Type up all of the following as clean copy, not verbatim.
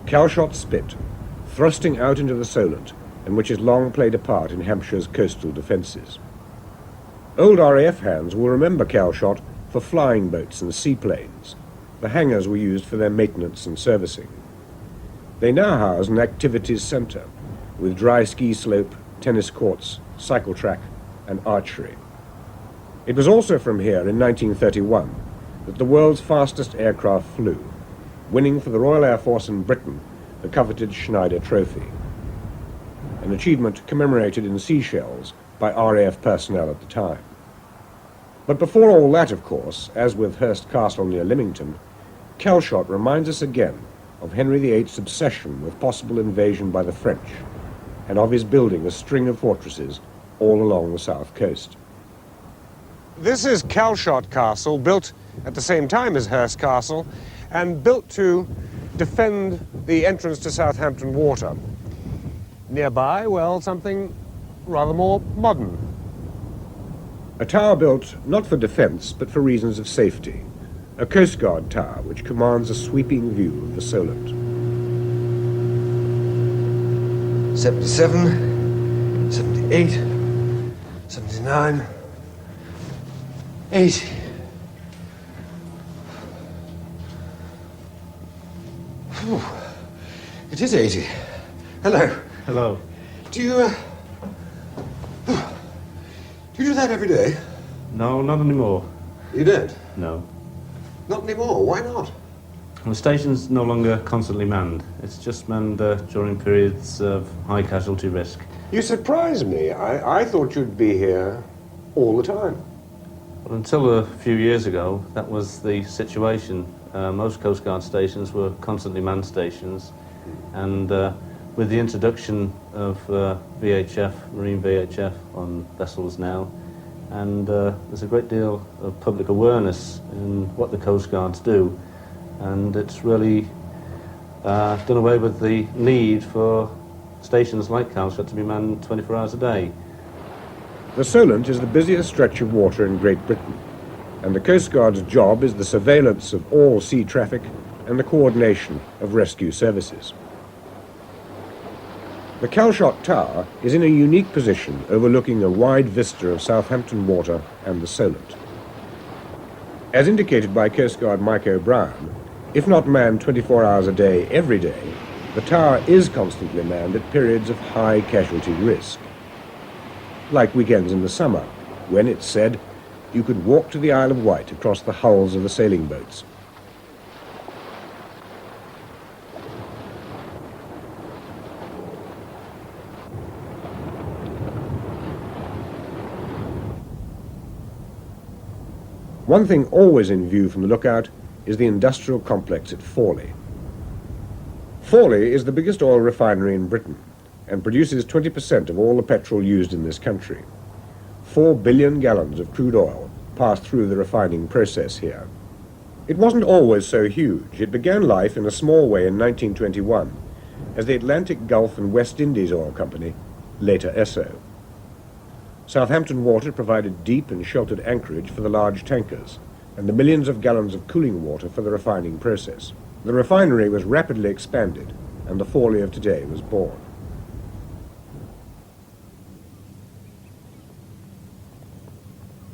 Calshot Spit, thrusting out into the Solent, and which has long played a part in Hampshire's coastal defences. Old RAF hands will remember Calshot for flying boats and seaplanes. The hangars were used for their maintenance and servicing. They now house an activities centre, with dry ski slope, tennis courts, cycle track and archery. It was also from here in 1931 that the world's fastest aircraft flew, winning for the Royal Air Force in Britain the coveted Schneider Trophy, an achievement commemorated in seashells by RAF personnel at the time. But before all that, of course, as with Hurst Castle near Lymington, Calshot reminds us again of Henry VIII's obsession with possible invasion by the French, and of his building a string of fortresses all along the south coast. This is Calshot Castle, built at the same time as Hurst Castle, and built to defend the entrance to Southampton Water. Nearby, well, something rather more modern. A tower built not for defence, but for reasons of safety. A Coast Guard tower which commands a sweeping view of the Solent. 77, 78, 79, 80. Whew. It is 80. Hello. Hello. Do you do that every day? No, not anymore. You don't? No. Not anymore? Why not? The station's no longer constantly manned. It's just manned during periods of high casualty risk. You surprise me. I thought you'd be here all the time. Well, until a few years ago, that was the situation. Most Coast Guard stations were constantly manned stations, and with the introduction of VHF, marine VHF on vessels now, and there's a great deal of public awareness in what the Coast Guards do, and it's really done away with the need for stations like Calshot to be manned 24 hours a day. The Solent is the busiest stretch of water in Great Britain, and the Coast Guard's job is the surveillance of all sea traffic and the coordination of rescue services. The Calshot Tower is in a unique position overlooking a wide vista of Southampton Water and the Solent. As indicated by Coast Guard Mike O'Brien, if not manned 24 hours a day every day, the tower is constantly manned at periods of high casualty risk. Like weekends in the summer, when, it's said, you could walk to the Isle of Wight across the hulls of the sailing boats. One thing always in view from the lookout is the industrial complex at Fawley. Fawley is the biggest oil refinery in Britain and produces 20% of all the petrol used in this country. 4 billion gallons of crude oil pass through the refining process here. It wasn't always so huge. It began life in a small way in 1921 as the Atlantic Gulf and West Indies Oil Company, later Esso. Southampton Water provided deep and sheltered anchorage for the large tankers and the millions of gallons of cooling water for the refining process. The refinery was rapidly expanded and the Fawley of today was born.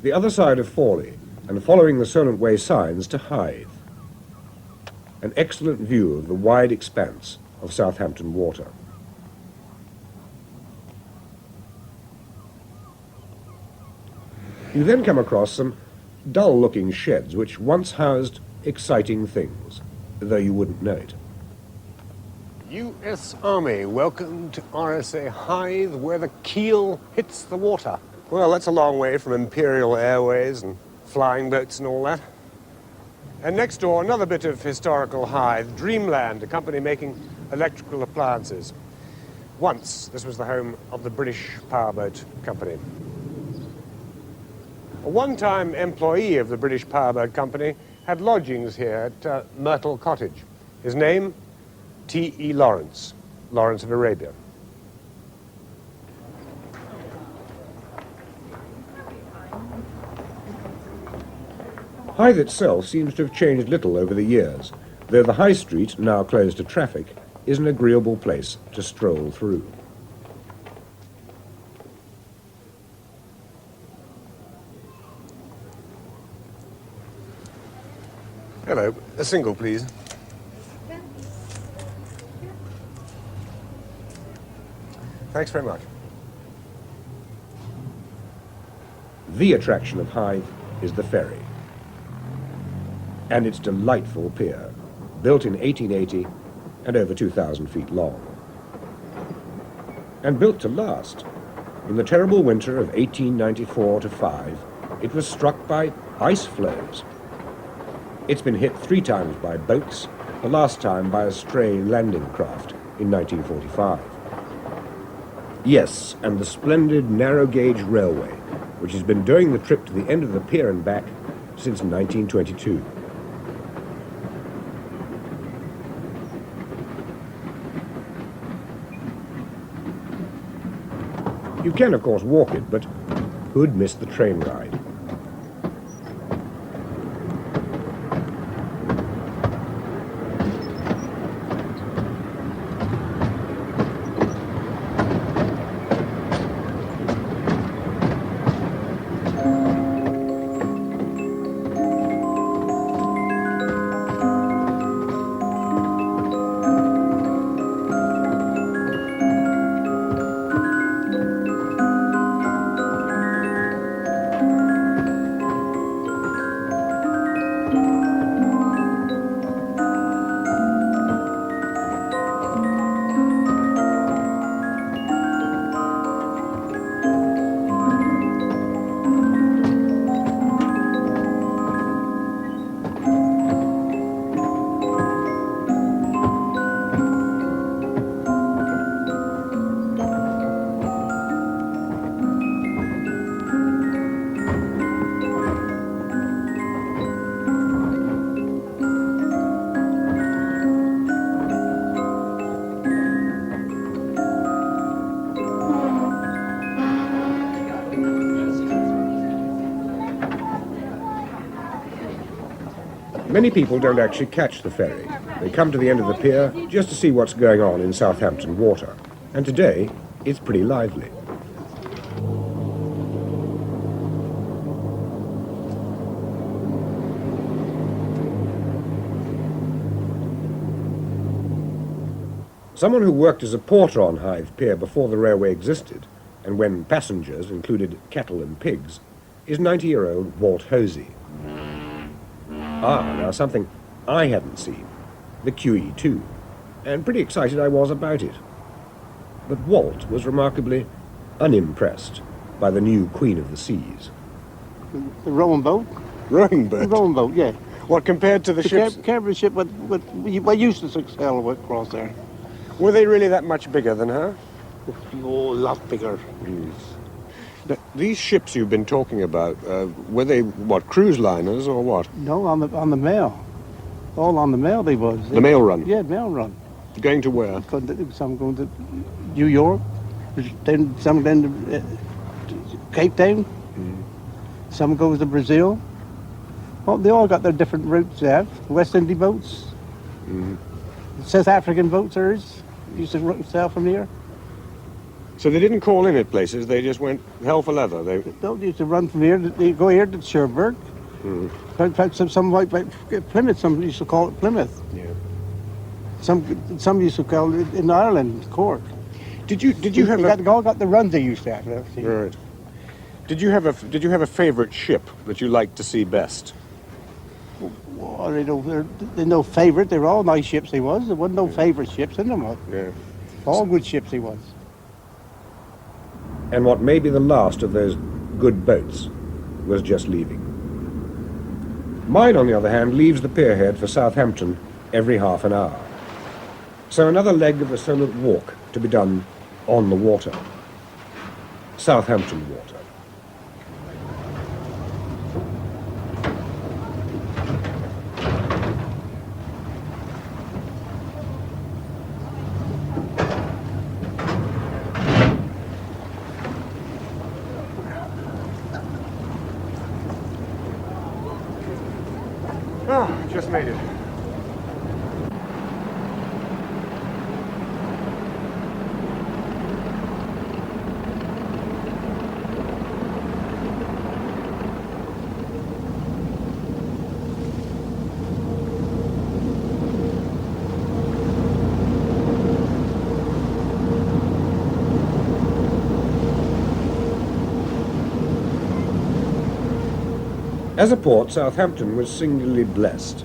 The other side of Fawley, and following the Solent Way signs to Hythe. An excellent view of the wide expanse of Southampton Water. You then come across some dull-looking sheds which once housed exciting things, though you wouldn't know it. U.S. Army, welcome to RSA Hythe, where the keel hits the water. Well, that's a long way from Imperial Airways and flying boats and all that. And next door, another bit of historical Hythe, Dreamland, a company making electrical appliances. Once, this was the home of the British Powerboat Company. A one-time employee of the British Powerboat Company had lodgings here at Myrtle Cottage. His name, T.E. Lawrence, Lawrence of Arabia. Hythe itself seems to have changed little over the years, though the High Street, now closed to traffic, is an agreeable place to stroll through. Hello. A single, please. Thanks very much. The attraction of Hythe is the ferry and its delightful pier, built in 1880 and over 2,000 feet long. And built to last. In the terrible winter of 1894-5, it was struck by ice floes. It's been hit 3 times by boats, the last time by a stray landing craft in 1945. Yes, and the splendid narrow-gauge railway, which has been doing the trip to the end of the pier and back since 1922. You can, of course, walk it, but who'd miss the train ride? Many people don't actually catch the ferry. They come to the end of the pier just to see what's going on in Southampton water. And today, it's pretty lively. Someone who worked as a porter on Hythe Pier before the railway existed, and when passengers included cattle and pigs, is 90-year-old Walt Hosey. Ah, now something I hadn't seen, the QE2, and pretty excited I was about it. But Walt was remarkably unimpressed by the new Queen of the Seas. The rowing boat? Rowing boat? The rowing boat, yeah. What, compared to the ships? Carrier ship, what used to sail across there. Were they really that much bigger than her? Oh, a lot bigger. These ships you've been talking about, were they, what, cruise liners or what? No, on the mail. All on the mail they was. The mail run? Yeah, mail run. Going to where? Some going to New York, then some then to Cape Town, some goes to Brazil. Well, they all got their different routes they have. West Indian boats, South African boats used to sail from here. So they didn't call in at places, they just went hell for leather. They used to run from here, they go here to Cherbourg. Some like Plymouth, some used to call it Plymouth. Yeah. Some used to call it in Ireland, Cork. Did you have they all got the runs they used to have. Right. Did you have a favorite ship that you liked to see best? Well, they're no favorite. They were all nice ships. There wasn't no favorite ships in them. Yeah. All good ships. They was. And what may be the last of those good boats was just leaving. Mine, on the other hand, leaves the pierhead for Southampton every half an hour. So another leg of the Solent walk to be done on the water. Southampton water. Oh, just made it. As a port, Southampton was singularly blessed.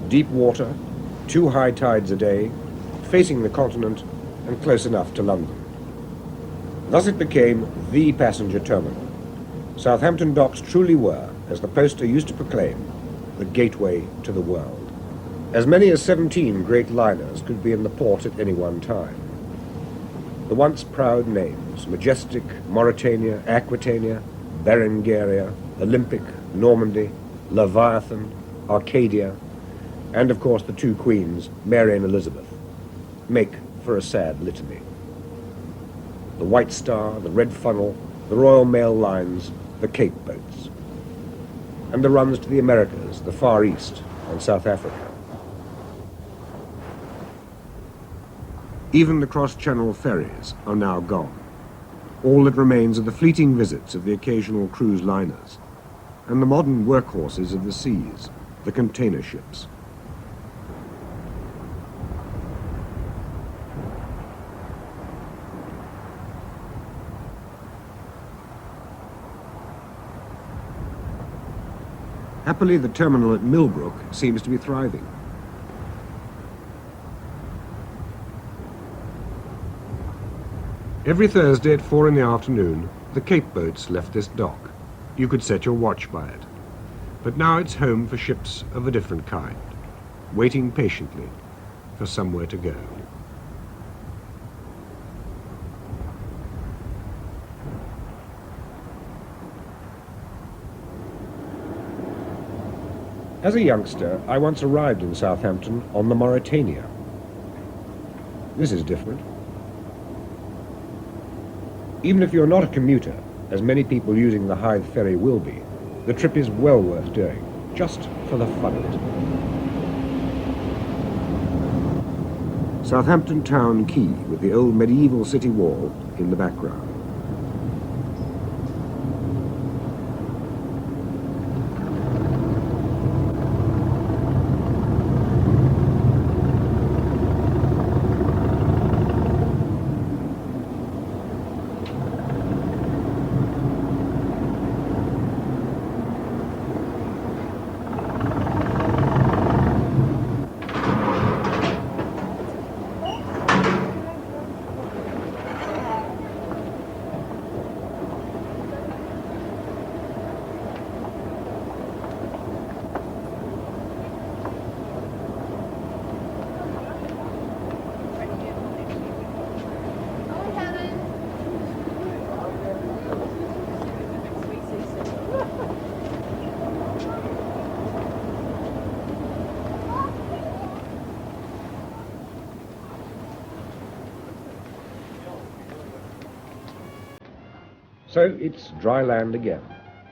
Deep water, 2 high tides a day, facing the continent, and close enough to London. Thus it became the passenger terminal. Southampton docks truly were, as the poster used to proclaim, the gateway to the world. As many as 17 great liners could be in the port at any one time. The once proud names, Majestic, Mauretania, Aquitania, Berengaria, Olympic, Normandy, Leviathan, Arcadia, and of course the 2 queens, Mary and Elizabeth, make for a sad litany. The White Star, the Red Funnel, the Royal Mail Lines, the Cape boats, and the runs to the Americas, the Far East, and South Africa. Even the cross-channel ferries are now gone. All that remains are the fleeting visits of the occasional cruise liners, and the modern workhorses of the seas, the container ships. Happily, the terminal at Millbrook seems to be thriving. Every Thursday at 4 in the afternoon, the Cape boats left this dock. You could set your watch by it. But now it's home for ships of a different kind, waiting patiently for somewhere to go. As a youngster, I once arrived in Southampton on the Mauretania. This is different. Even if you're not a commuter, as many people using the Hythe ferry will be, the trip is well worth doing, just for the fun of it. Southampton Town Quay, with the old medieval city wall in the background. So it's dry land again,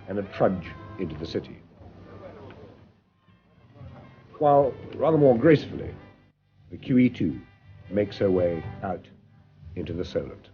and a trudge into the city. While, rather more gracefully, the QE2 makes her way out into the Solent.